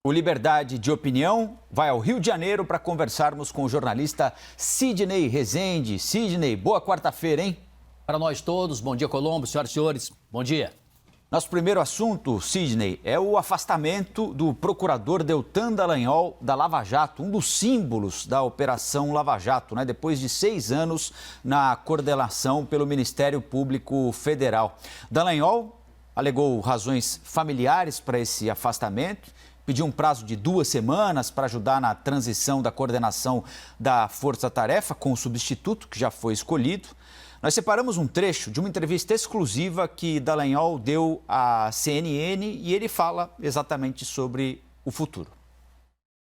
O Liberdade de Opinião vai ao Rio de Janeiro para conversarmos com o jornalista Sidney Rezende. Sidney, boa quarta-feira, hein? Para nós todos, bom dia, Colombo, senhoras e senhores, bom dia. Nosso primeiro assunto, Sidney, é o afastamento do procurador Deltan Dallagnol da Lava Jato, um dos símbolos da Operação Lava Jato, né? Depois de 6 anos na coordenação pelo Ministério Público Federal. Dallagnol alegou razões familiares para esse afastamento, pediu um prazo de 2 semanas para ajudar na transição da coordenação da Força Tarefa com o substituto, que já foi escolhido. Nós separamos um trecho de uma entrevista exclusiva que Dallagnol deu à CNN e ele fala exatamente sobre o futuro.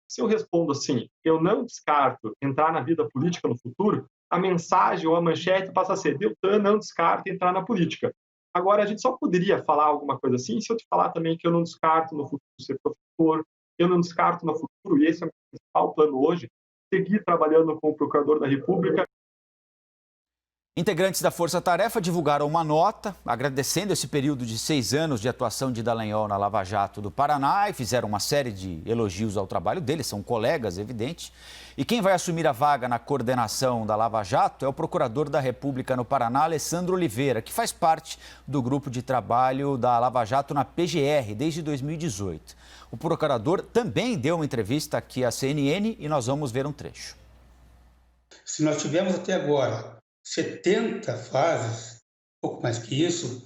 Se eu respondo assim, eu não descarto entrar na vida política no futuro, a mensagem ou a manchete passa a ser: Deltan não descarta entrar na política. Agora, a gente só poderia falar alguma coisa assim se eu te falar também que eu não descarto no futuro ser professor, eu não descarto no futuro, e esse é o meu principal plano hoje, seguir trabalhando com o Procurador da República. Integrantes da Força Tarefa divulgaram uma nota agradecendo esse período de 6 anos de atuação de Dallagnol na Lava Jato do Paraná e fizeram uma série de elogios ao trabalho dele, são colegas, evidente. E quem vai assumir a vaga na coordenação da Lava Jato é o Procurador da República no Paraná, Alessandro Oliveira, que faz parte do grupo de trabalho da Lava Jato na PGR desde 2018. O procurador também deu uma entrevista aqui à CNN e nós vamos ver um trecho. Se nós tivemos até agora 70 fases, pouco mais que isso,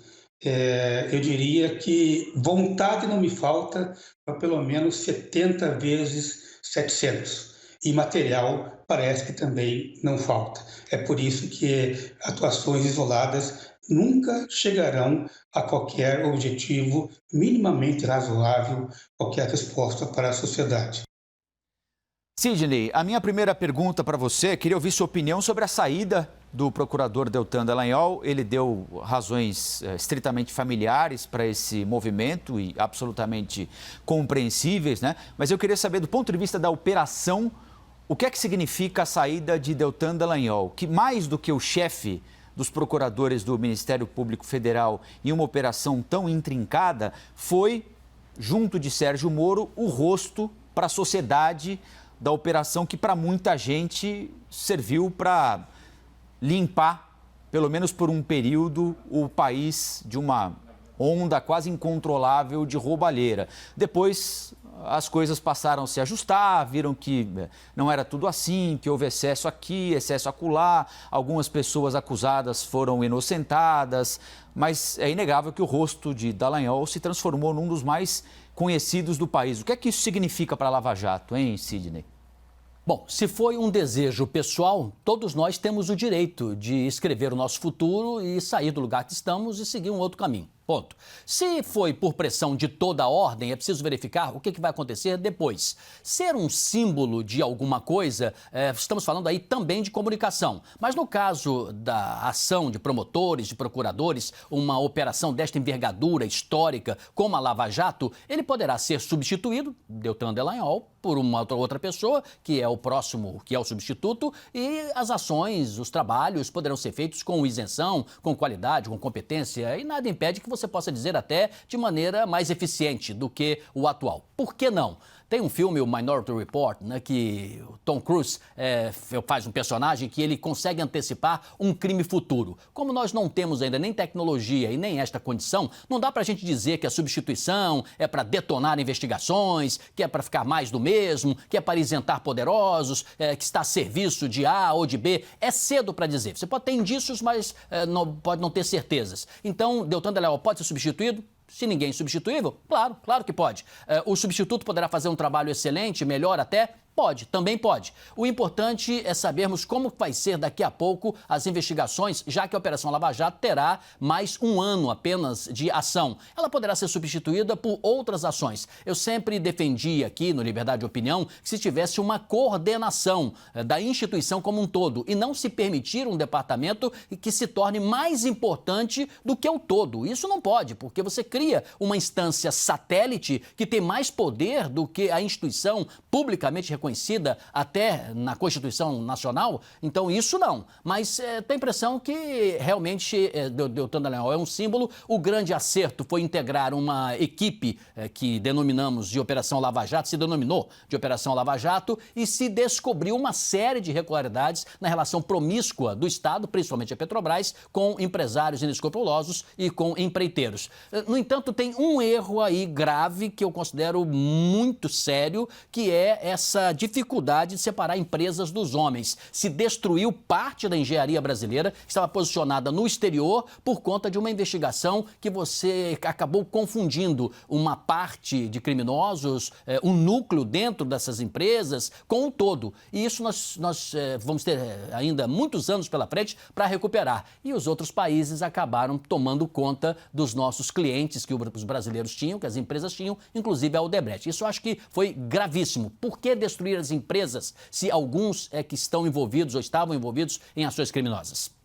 eu diria que vontade não me falta para pelo menos 70 vezes 700. E material parece que também não falta. É por isso que atuações isoladas nunca chegarão a qualquer objetivo minimamente razoável, qualquer resposta para a sociedade. Sidney, a minha primeira pergunta para você, queria ouvir sua opinião sobre a saída do procurador Deltan Dallagnol. Ele deu razões estritamente familiares para esse movimento e absolutamente compreensíveis, né? Mas eu queria saber, do ponto de vista da operação, o que é que significa a saída de Deltan Dallagnol, que mais do que o chefe dos procuradores do Ministério Público Federal em uma operação tão intrincada, foi, junto de Sérgio Moro, o rosto para a sociedade da operação que para muita gente serviu para limpar, pelo menos por um período, o país de uma onda quase incontrolável de roubalheira. Depois as coisas passaram a se ajustar, viram que não era tudo assim, que houve excesso aqui, excesso acolá, algumas pessoas acusadas foram inocentadas, mas é inegável que o rosto de Dallagnol se transformou num dos mais conhecidos do país. O que é que isso significa para a Lava Jato, hein, Sidney? Bom, se foi um desejo pessoal, todos nós temos o direito de escrever o nosso futuro e sair do lugar que estamos e seguir um outro caminho. Ponto. Se foi por pressão de toda a ordem, é preciso verificar o que vai acontecer depois. Ser um símbolo de alguma coisa, estamos falando aí também de comunicação. Mas no caso da ação de promotores, de procuradores, uma operação desta envergadura histórica como a Lava Jato, ele poderá ser substituído, Deltan Dallagnol, por uma outra pessoa, que é o próximo, que é o substituto, e as ações, os trabalhos poderão ser feitos com isenção, com qualidade, com competência, e nada impede que você possa dizer até de maneira mais eficiente do que o atual. Por que não? Tem um filme, o Minority Report, né, que o Tom Cruise faz um personagem que ele consegue antecipar um crime futuro. Como nós não temos ainda nem tecnologia e nem esta condição, não dá para a gente dizer que a substituição é para detonar investigações, que é para ficar mais do mesmo, que é para isentar poderosos, que está a serviço de A ou de B. É cedo para dizer. Você pode ter indícios, mas pode não ter certezas. Então, Deltan Dallagnol pode ser substituído? Se ninguém é substituível? Claro que pode. O substituto poderá fazer um trabalho excelente, melhor até? Pode, também pode. O importante é sabermos como vai ser daqui a pouco as investigações, já que a Operação Lava Jato terá mais um ano apenas de ação. Ela poderá ser substituída por outras ações. Eu sempre defendi aqui, no Liberdade de Opinião, que se tivesse uma coordenação da instituição como um todo e não se permitir um departamento que se torne mais importante do que o todo. Isso não pode, porque você cria uma instância satélite que tem mais poder do que a instituição publicamente reconhecida reconhecida até na Constituição Nacional, então isso não. Mas tem a impressão que realmente Deltan Dallagnol é um símbolo. O grande acerto foi integrar uma equipe que denominamos de Operação Lava Jato, se denominou de Operação Lava Jato, e se descobriu uma série de irregularidades na relação promíscua do Estado, principalmente a Petrobras, com empresários inescrupulosos e com empreiteiros. No entanto, tem um erro aí grave que eu considero muito sério, que é essa dificuldade de separar empresas dos homens. Se destruiu parte da engenharia brasileira, que estava posicionada no exterior, por conta de uma investigação que você acabou confundindo uma parte de criminosos, um núcleo dentro dessas empresas, com o todo. E isso nós vamos ter ainda muitos anos pela frente para recuperar. E os outros países acabaram tomando conta dos nossos clientes que os brasileiros tinham, que as empresas tinham, inclusive a Odebrecht. Isso eu acho que foi gravíssimo. Por que destruir as empresas se alguns que estão envolvidos ou estavam envolvidos em ações criminosas?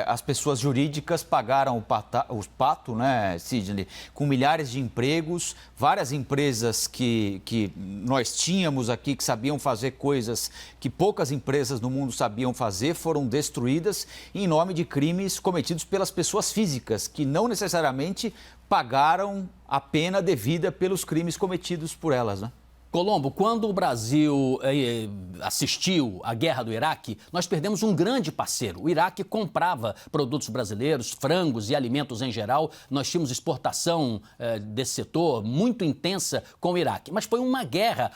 As pessoas jurídicas pagaram o pato, né, Sidney, com milhares de empregos, várias empresas que nós tínhamos aqui que sabiam fazer coisas que poucas empresas no mundo sabiam fazer, foram destruídas em nome de crimes cometidos pelas pessoas físicas, que não necessariamente pagaram a pena devida pelos crimes cometidos por elas, né? Colombo, quando o Brasil assistiu à guerra do Iraque, nós perdemos um grande parceiro. O Iraque comprava produtos brasileiros, frangos e alimentos em geral. Nós tínhamos exportação desse setor muito intensa com o Iraque. Mas foi uma guerra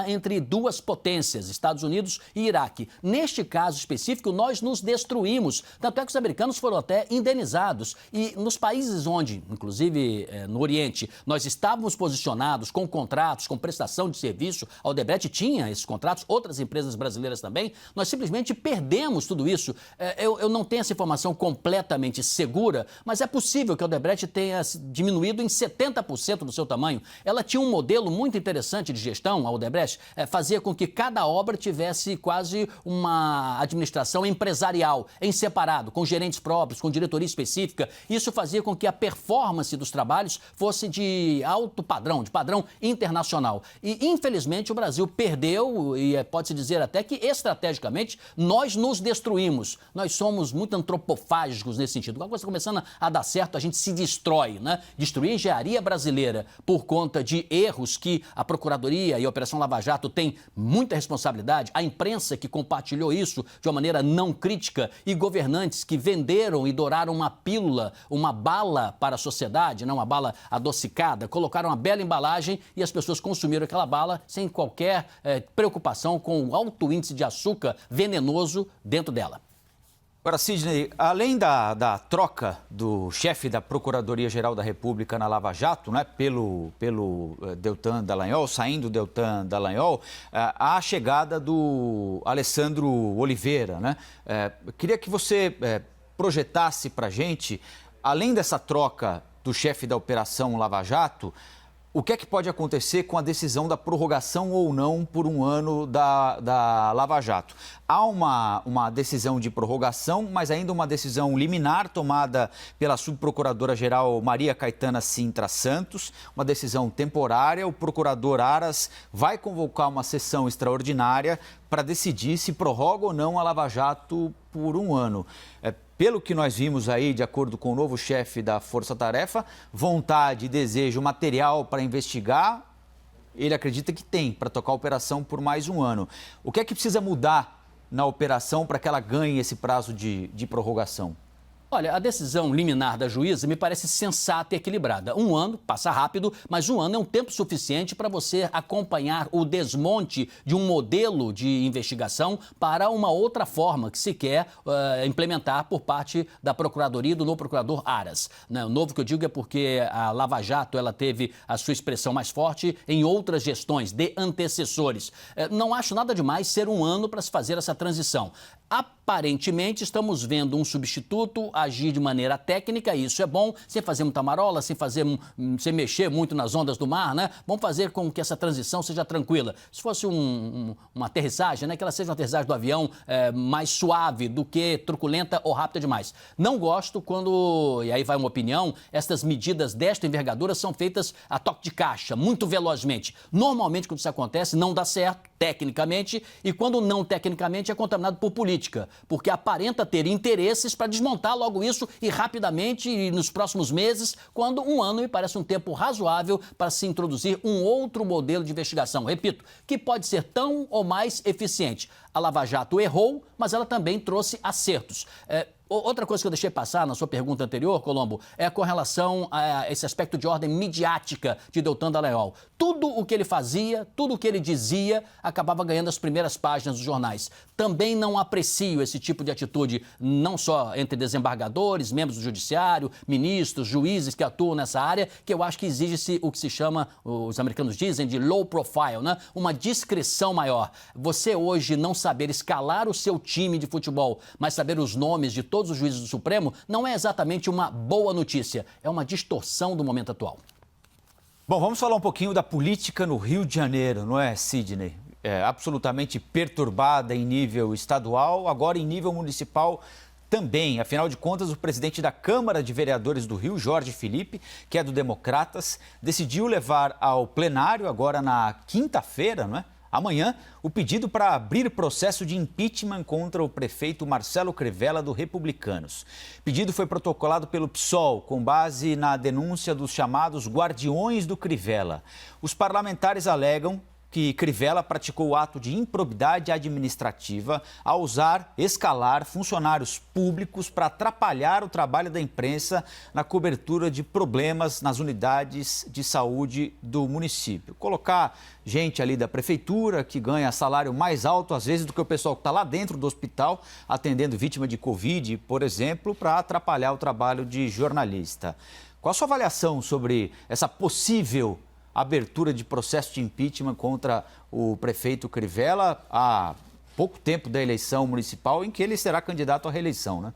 entre duas potências, Estados Unidos e Iraque. Neste caso específico, nós nos destruímos. Tanto é que os americanos foram até indenizados. E nos países onde, inclusive no Oriente, nós estávamos posicionados com contratos, com prestação de serviço, a Odebrecht tinha esses contratos, outras empresas brasileiras também, nós simplesmente perdemos tudo isso. Eu não tenho essa informação completamente segura, mas é possível que a Odebrecht tenha diminuído em 70% do seu tamanho. Ela tinha um modelo muito interessante de gestão, a Odebrecht, fazia com que cada obra tivesse quase uma administração empresarial, em separado, com gerentes próprios, com diretoria específica. Isso fazia com que a performance dos trabalhos fosse de alto padrão, de padrão internacional. E, infelizmente, o Brasil perdeu, e pode-se dizer até que, estrategicamente, nós nos destruímos. Nós somos muito antropofágicos nesse sentido. Quando você começando a dar certo, a gente se destrói, né? Destruir a engenharia brasileira por conta de erros que a Procuradoria e a Operação Lava Jato têm muita responsabilidade, a imprensa que compartilhou isso de uma maneira não crítica e governantes que venderam e douraram uma pílula, uma bala para a sociedade, não uma bala adocicada, colocaram uma bela embalagem e as pessoas consumiram aquela bala sem qualquer preocupação com o alto índice de açúcar venenoso dentro dela. Agora, Sidney, além da troca do chefe da Procuradoria-Geral da República na Lava Jato, né, pelo Deltan Dallagnol, saindo Deltan Dallagnol, há a chegada do Alessandro Oliveira, né? Queria que você projetasse para a gente, além dessa troca do chefe da Operação Lava Jato, o que é que pode acontecer com a decisão da prorrogação ou não por um ano da Lava Jato? Há uma decisão de prorrogação, mas ainda uma decisão liminar tomada pela subprocuradora-geral Maria Caetana Cintra Santos, uma decisão temporária. O procurador Aras vai convocar uma sessão extraordinária para decidir se prorroga ou não a Lava Jato por um ano. Pelo que nós vimos aí, de acordo com o novo chefe da Força Tarefa, vontade e desejo material para investigar, ele acredita que tem para tocar a operação por mais um ano. O que é que precisa mudar na operação para que ela ganhe esse prazo de prorrogação? Olha, a decisão liminar da juíza me parece sensata e equilibrada. Um ano, passa rápido, mas um ano é um tempo suficiente para você acompanhar o desmonte de um modelo de investigação para uma outra forma que se quer implementar por parte da Procuradoria e do novo procurador Aras. O novo que eu digo é porque a Lava Jato ela teve a sua expressão mais forte em outras gestões de antecessores. Não acho nada demais ser um ano para se fazer essa transição. Aparentemente, estamos vendo um substituto agir de maneira técnica, isso é bom, sem fazer muita marola, sem mexer muito nas ondas do mar, né? Vamos fazer com que essa transição seja tranquila. Se fosse uma aterrissagem, né? Que ela seja uma aterrissagem do avião mais suave do que truculenta ou rápida demais. Não gosto quando, e aí vai uma opinião, estas medidas desta envergadura são feitas a toque de caixa, muito velozmente. Normalmente, quando isso acontece, não dá certo, tecnicamente, e quando não tecnicamente é contaminado por política, porque aparenta ter interesses para desmontar logo isso e rapidamente e nos próximos meses, quando um ano me parece um tempo razoável para se introduzir um outro modelo de investigação, repito, que pode ser tão ou mais eficiente. A Lava Jato errou, mas ela também trouxe acertos. Outra coisa que eu deixei passar na sua pergunta anterior, Colombo, é com relação a esse aspecto de ordem midiática de Deltan Dallagnol. Tudo o que ele fazia, tudo o que ele dizia, acabava ganhando as primeiras páginas dos jornais. Também não aprecio esse tipo de atitude, não só entre desembargadores, membros do judiciário, ministros, juízes que atuam nessa área, que eu acho que exige-se o que se chama, os americanos dizem, de low profile, né? Uma discrição maior. Você hoje não saber escalar o seu time de futebol, mas saber os nomes de todos os juízes do Supremo, não é exatamente uma boa notícia, é uma distorção do momento atual. Bom, vamos falar um pouquinho da política no Rio de Janeiro, não é, Sidney? É absolutamente perturbada em nível estadual, agora em nível municipal também. Afinal de contas, o presidente da Câmara de Vereadores do Rio, Jorge Felipe, que é do Democratas, decidiu levar ao plenário, agora na quinta-feira, não é? Amanhã, o pedido para abrir processo de impeachment contra o prefeito Marcelo Crivella, do Republicanos. O pedido foi protocolado pelo PSOL, com base na denúncia dos chamados guardiões do Crivella. Os parlamentares alegam que Crivella praticou o ato de improbidade administrativa ao escalar funcionários públicos para atrapalhar o trabalho da imprensa na cobertura de problemas nas unidades de saúde do município. Colocar gente ali da prefeitura que ganha salário mais alto, às vezes, do que o pessoal que está lá dentro do hospital, atendendo vítima de Covid, por exemplo, para atrapalhar o trabalho de jornalista. Qual a sua avaliação sobre essa possível abertura de processo de impeachment contra o prefeito Crivella há pouco tempo da eleição municipal, em que ele será candidato à reeleição, né?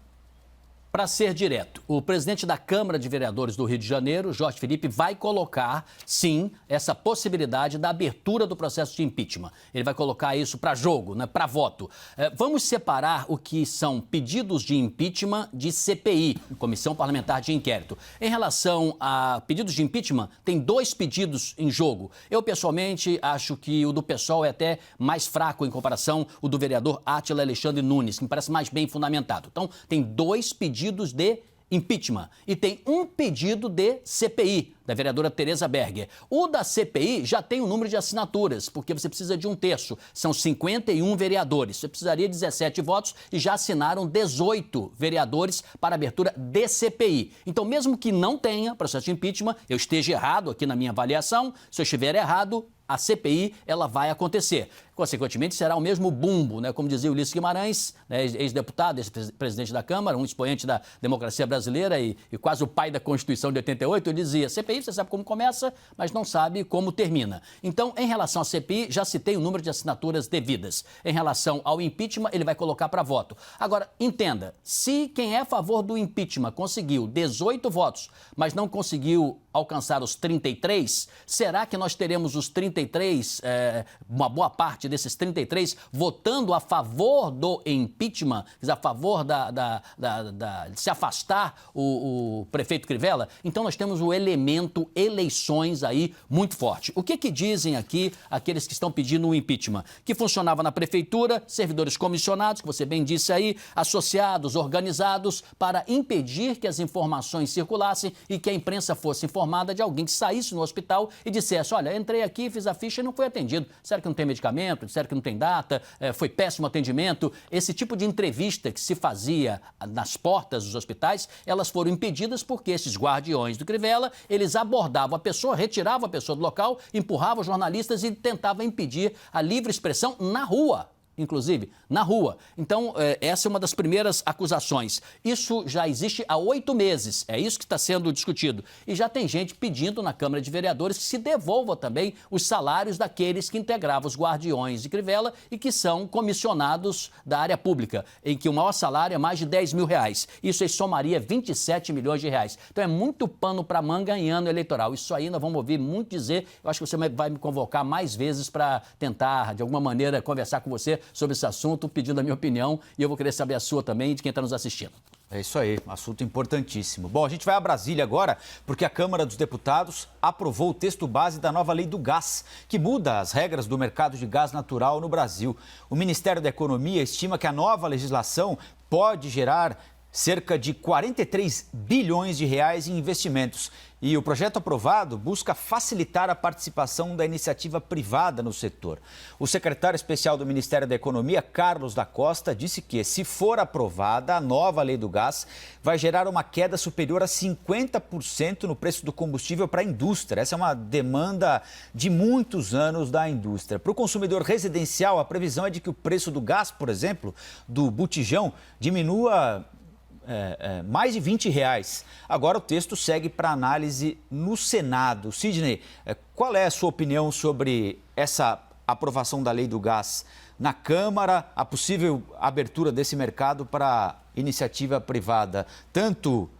Para ser direto, o presidente da Câmara de Vereadores do Rio de Janeiro, Jorge Felipe, vai colocar, sim, essa possibilidade da abertura do processo de impeachment. Ele vai colocar isso para jogo, né, para voto. Vamos separar o que são pedidos de impeachment de CPI, Comissão Parlamentar de Inquérito. Em relação a pedidos de impeachment, tem 2 pedidos em jogo. Eu, pessoalmente, acho que o do PSOL é até mais fraco em comparação ao do vereador Átila Alexandre Nunes, que me parece mais bem fundamentado. Então, tem 2 pedidos de impeachment e tem um pedido de CPI, da vereadora Tereza Berger. O da CPI já tem o número de assinaturas, porque você precisa de 1/3. São 51 vereadores. Você precisaria de 17 votos e já assinaram 18 vereadores para a abertura de CPI. Então, mesmo que não tenha processo de impeachment, eu esteja errado aqui na minha avaliação, se eu estiver errado, a CPI ela vai acontecer. Consequentemente, será o mesmo bumbo, né? Como dizia Ulisses Guimarães, né? Ex-deputado, ex-presidente da Câmara, um expoente da democracia brasileira e quase o pai da Constituição de 88, ele dizia, CPI você sabe como começa, mas não sabe como termina. Então, em relação à CPI, já citei o número de assinaturas devidas. Em relação ao impeachment, ele vai colocar para voto. Agora, entenda, se quem é a favor do impeachment conseguiu 18 votos, mas não conseguiu alcançar os 33, será que nós teremos os 33, uma boa parte desses 33, votando a favor do impeachment, a favor de se afastar o prefeito Crivella? Então nós temos o elemento eleições aí muito forte. O que dizem aqui aqueles que estão pedindo o impeachment? Que funcionava na prefeitura, servidores comissionados, que você bem disse aí, associados, organizados, para impedir que as informações circulassem e que a imprensa fosse informada de alguém que saísse no hospital e dissesse, olha, entrei aqui, fiz a ficha e não fui atendido. Disseram que não tem medicamento, disseram que não tem data, foi péssimo atendimento. Esse tipo de entrevista que se fazia nas portas dos hospitais, elas foram impedidas porque esses guardiões do Crivella, eles abordavam a pessoa, retiravam a pessoa do local, empurravam os jornalistas e tentavam impedir a livre expressão na rua. inclusive, na rua. Então, essa é uma das primeiras acusações. Isso já existe há 8 meses, é isso que está sendo discutido. E já tem gente pedindo na Câmara de Vereadores que se devolva também os salários daqueles que integravam os guardiões de Crivella e que são comissionados da área pública, em que o maior salário é mais de R$10 mil. Isso aí somaria 27 milhões de reais. Então, é muito pano para manga em ano eleitoral. Isso aí nós vamos ouvir muito dizer. Eu acho que você vai me convocar mais vezes para tentar, de alguma maneira, conversar com você sobre esse assunto, pedindo a minha opinião, e eu vou querer saber a sua também e de quem está nos assistindo. É isso aí, assunto importantíssimo. Bom, a gente vai a Brasília agora, porque a Câmara dos Deputados aprovou o texto base da nova lei do gás, que muda as regras do mercado de gás natural no Brasil. O Ministério da Economia estima que a nova legislação pode gerar cerca de 43 bilhões de reais em investimentos. E o projeto aprovado busca facilitar a participação da iniciativa privada no setor. O secretário especial do Ministério da Economia, Carlos da Costa, disse que, se for aprovada, a nova lei do gás vai gerar uma queda superior a 50% no preço do combustível para a indústria. Essa é uma demanda de muitos anos da indústria. Para o consumidor residencial, a previsão é de que o preço do gás, por exemplo, do botijão, diminua mais de R$20. Agora o texto segue para análise no Senado. Sidney, qual é a sua opinião sobre essa aprovação da lei do gás na Câmara, a possível abertura desse mercado para iniciativa privada? Tanto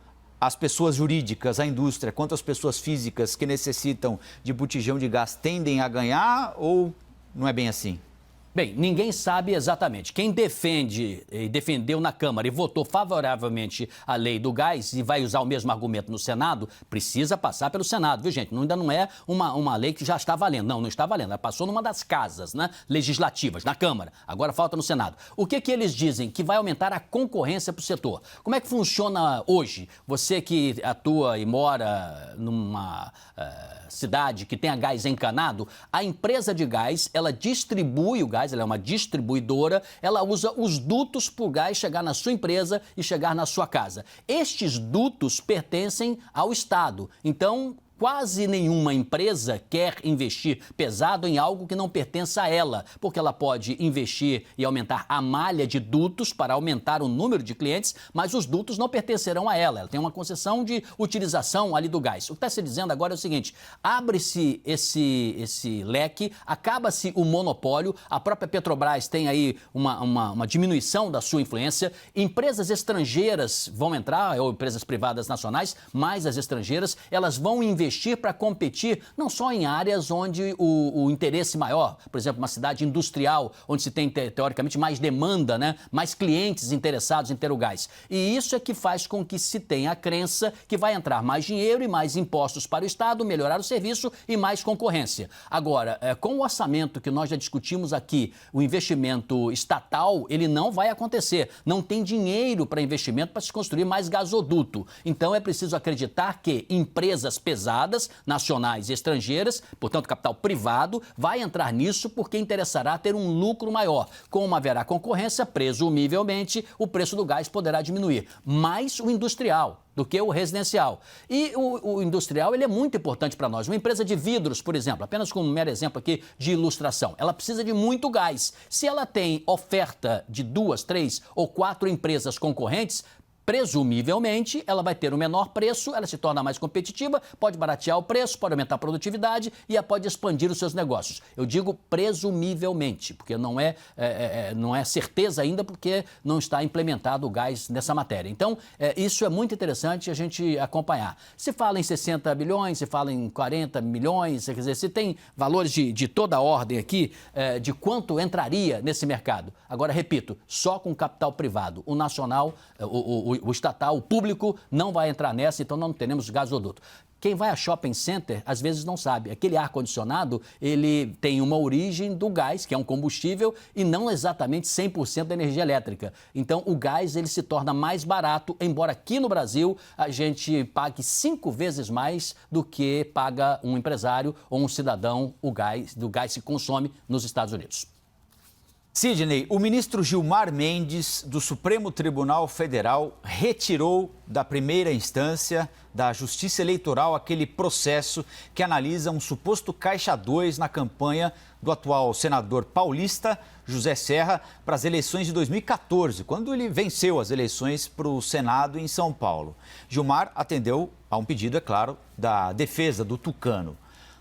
as pessoas jurídicas, a indústria, quanto as pessoas físicas que necessitam de botijão de gás tendem a ganhar ou não é bem assim? Bem, ninguém sabe exatamente. Quem defende e defendeu na Câmara e votou favoravelmente a lei do gás e vai usar o mesmo argumento no Senado, precisa passar pelo Senado, viu, gente? Ainda não é uma lei que já está valendo. Não, não está valendo. Ela passou numa das casas, né, legislativas, na Câmara. Agora falta no Senado. O que eles dizem? Que vai aumentar a concorrência para o setor. Como é que funciona hoje? Você que atua e mora numa cidade que tenha gás encanado, a empresa de gás, ela distribui o gás, ela é uma distribuidora, ela usa os dutos para o gás chegar na sua empresa e chegar na sua casa. Estes dutos pertencem ao Estado. Então, quase nenhuma empresa quer investir pesado em algo que não pertence a ela, porque ela pode investir e aumentar a malha de dutos para aumentar o número de clientes, mas os dutos não pertencerão a ela. Ela tem uma concessão de utilização ali do gás. O que está se dizendo agora é o seguinte: abre-se esse leque, acaba-se o monopólio, a própria Petrobras tem aí uma diminuição da sua influência, empresas estrangeiras vão entrar, ou empresas privadas nacionais, mas as estrangeiras, elas vão investir para competir não só em áreas onde o interesse maior, por exemplo, uma cidade industrial, onde se tem, teoricamente, mais demanda, né? Mais clientes interessados em ter o gás. E isso é que faz com que se tenha a crença que vai entrar mais dinheiro e mais impostos para o Estado, melhorar o serviço e mais concorrência. Agora, com o orçamento que nós já discutimos aqui, o investimento estatal, ele não vai acontecer. Não tem dinheiro para investimento para se construir mais gasoduto. Então, é preciso acreditar que empresas pesadas, nacionais e estrangeiras, portanto capital privado, vai entrar nisso porque interessará ter um lucro maior. Como haverá concorrência, presumivelmente o preço do gás poderá diminuir. Mais o industrial do que o residencial. E o industrial, ele é muito importante para nós. Uma empresa de vidros, por exemplo, apenas como um mero exemplo aqui de ilustração, ela precisa de muito gás. Se ela tem oferta de 2, 3 ou 4 empresas concorrentes, presumivelmente, ela vai ter o menor preço, ela se torna mais competitiva, pode baratear o preço, pode aumentar a produtividade e ela pode expandir os seus negócios. Eu digo presumivelmente, porque não é certeza ainda, porque não está implementado o gás nessa matéria. Então, isso é muito interessante a gente acompanhar. Se fala em 60 bilhões, se fala em 40 milhões, quer dizer, se tem valores de toda a ordem aqui, de quanto entraria nesse mercado. Agora, repito, só com capital privado. O nacional, o estatal, o público, não vai entrar nessa, então não teremos gasoduto. Quem vai a shopping center, às vezes não sabe. Aquele ar-condicionado, ele tem uma origem do gás, que é um combustível, e não exatamente 100% da energia elétrica. Então, o gás, ele se torna mais barato, embora aqui no Brasil a gente pague 5 vezes mais do que paga um empresário ou um cidadão do gás que consome nos Estados Unidos. Sidney, o ministro Gilmar Mendes, do Supremo Tribunal Federal, retirou da primeira instância da Justiça Eleitoral aquele processo que analisa um suposto caixa 2 na campanha do atual senador paulista José Serra para as eleições de 2014, quando ele venceu as eleições para o Senado em São Paulo. Gilmar atendeu a um pedido, é claro, da defesa do tucano.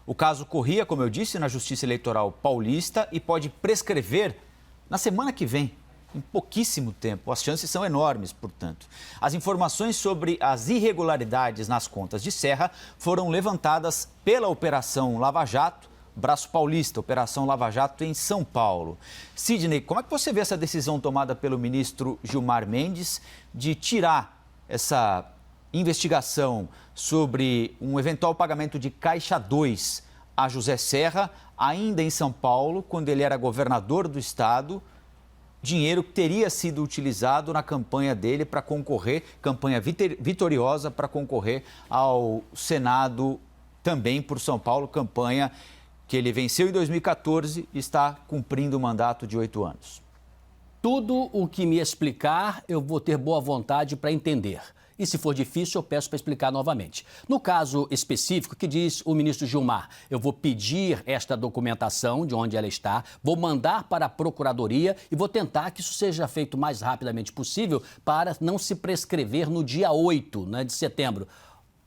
O caso corria, como eu disse, na Justiça Eleitoral paulista e pode prescrever na semana que vem, em pouquíssimo tempo. As chances são enormes, portanto. As informações sobre as irregularidades nas contas de Serra foram levantadas pela Operação Lava Jato, Braço Paulista, Operação Lava Jato em São Paulo. Sidney, como é que você vê essa decisão tomada pelo ministro Gilmar Mendes de tirar essa investigação sobre um eventual pagamento de caixa 2 a José Serra, ainda em São Paulo, quando ele era governador do estado, dinheiro que teria sido utilizado na campanha dele para concorrer, campanha vitoriosa para concorrer ao Senado também por São Paulo, campanha que ele venceu em 2014 e está cumprindo o mandato de 8 anos. Tudo o que me explicar, eu vou ter boa vontade para entender. E se for difícil, eu peço para explicar novamente. No caso específico, que diz o ministro Gilmar, eu vou pedir esta documentação de onde ela está, vou mandar para a Procuradoria e vou tentar que isso seja feito o mais rapidamente possível para não se prescrever no dia 8, de setembro.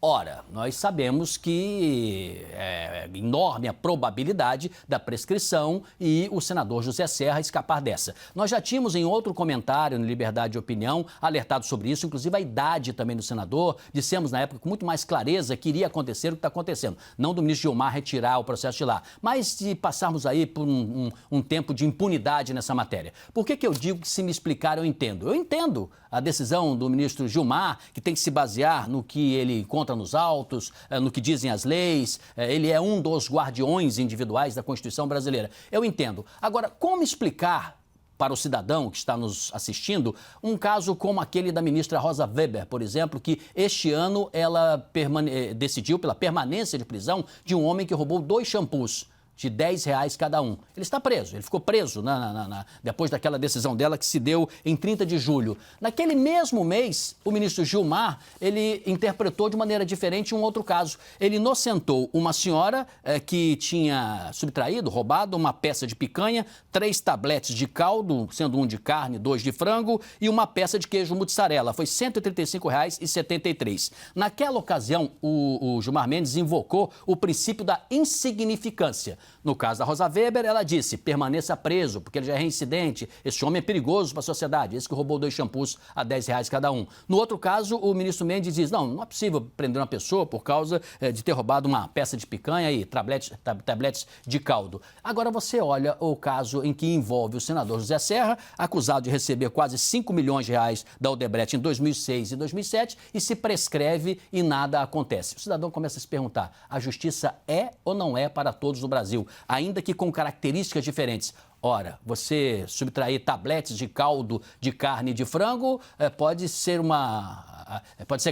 Ora, nós sabemos que é enorme a probabilidade da prescrição e o senador José Serra escapar dessa. Nós já tínhamos em outro comentário no Liberdade de Opinião alertado sobre isso, inclusive a idade também do senador. Dissemos na época com muito mais clareza que iria acontecer o que está acontecendo. Não do ministro Gilmar retirar o processo de lá, mas de passarmos aí por um tempo de impunidade nessa matéria. Por que eu digo que se me explicar eu entendo? Eu entendo a decisão do ministro Gilmar, que tem que se basear no que ele conta nos autos, no que dizem as leis, ele é um dos guardiões individuais da Constituição brasileira. Eu entendo. Agora, como explicar para o cidadão que está nos assistindo um caso como aquele da ministra Rosa Weber, por exemplo, que este ano ela decidiu pela permanência de prisão de um homem que roubou 2 shampoos de R$10 cada um. Ele está preso, ele ficou preso depois daquela decisão dela que se deu em 30 de julho. Naquele mesmo mês, o ministro Gilmar, ele interpretou de maneira diferente um outro caso. Ele inocentou uma senhora que tinha subtraído, roubado uma peça de picanha, 3 tabletes de caldo, sendo um de carne, 2 de frango, e uma peça de queijo mussarela. Foi R$ 135,73. Naquela ocasião, o Gilmar Mendes invocou o princípio da insignificância. No caso da Rosa Weber, ela disse, permaneça preso, porque ele já é reincidente, esse homem é perigoso para a sociedade, esse que roubou 2 shampoos a R$10 cada um. No outro caso, o ministro Mendes diz, não é possível prender uma pessoa por causa de ter roubado uma peça de picanha e tabletes de caldo. Agora você olha o caso em que envolve o senador José Serra, acusado de receber quase R$5 milhões da Odebrecht em 2006 e 2007, e se prescreve e nada acontece. O cidadão começa a se perguntar, a justiça é ou não é para todos no Brasil, ainda que com características diferentes? Ora, você subtrair tabletes de caldo de carne de frango pode ser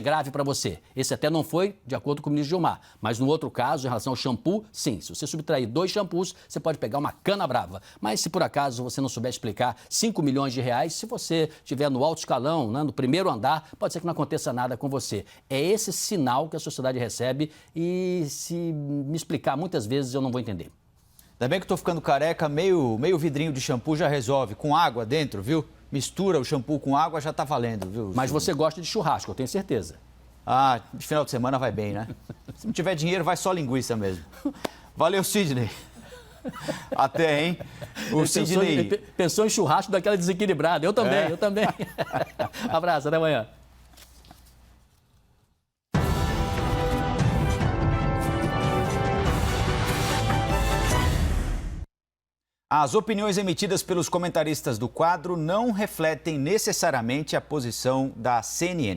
grave para você. Esse até não foi de acordo com o ministro Gilmar. Mas no outro caso, em relação ao shampoo, sim. Se você subtrair 2 shampoos, você pode pegar uma cana brava. Mas se por acaso você não souber explicar R$5 milhões, se você estiver no alto escalão, no primeiro andar, pode ser que não aconteça nada com você. É esse sinal que a sociedade recebe e se me explicar muitas vezes eu não vou entender. Ainda bem que eu tô ficando careca, meio vidrinho de shampoo já resolve, com água dentro, viu? Mistura o shampoo com água, já tá valendo, viu? Mas você gosta de churrasco, eu tenho certeza. Ah, de final de semana vai bem, né? Se não tiver dinheiro, vai só linguiça mesmo. Valeu, Sidney. Até, hein? O Sidney... Pensou em churrasco daquela desequilibrada. Eu também. Abraço, até amanhã. As opiniões emitidas pelos comentaristas do quadro não refletem necessariamente a posição da CNN.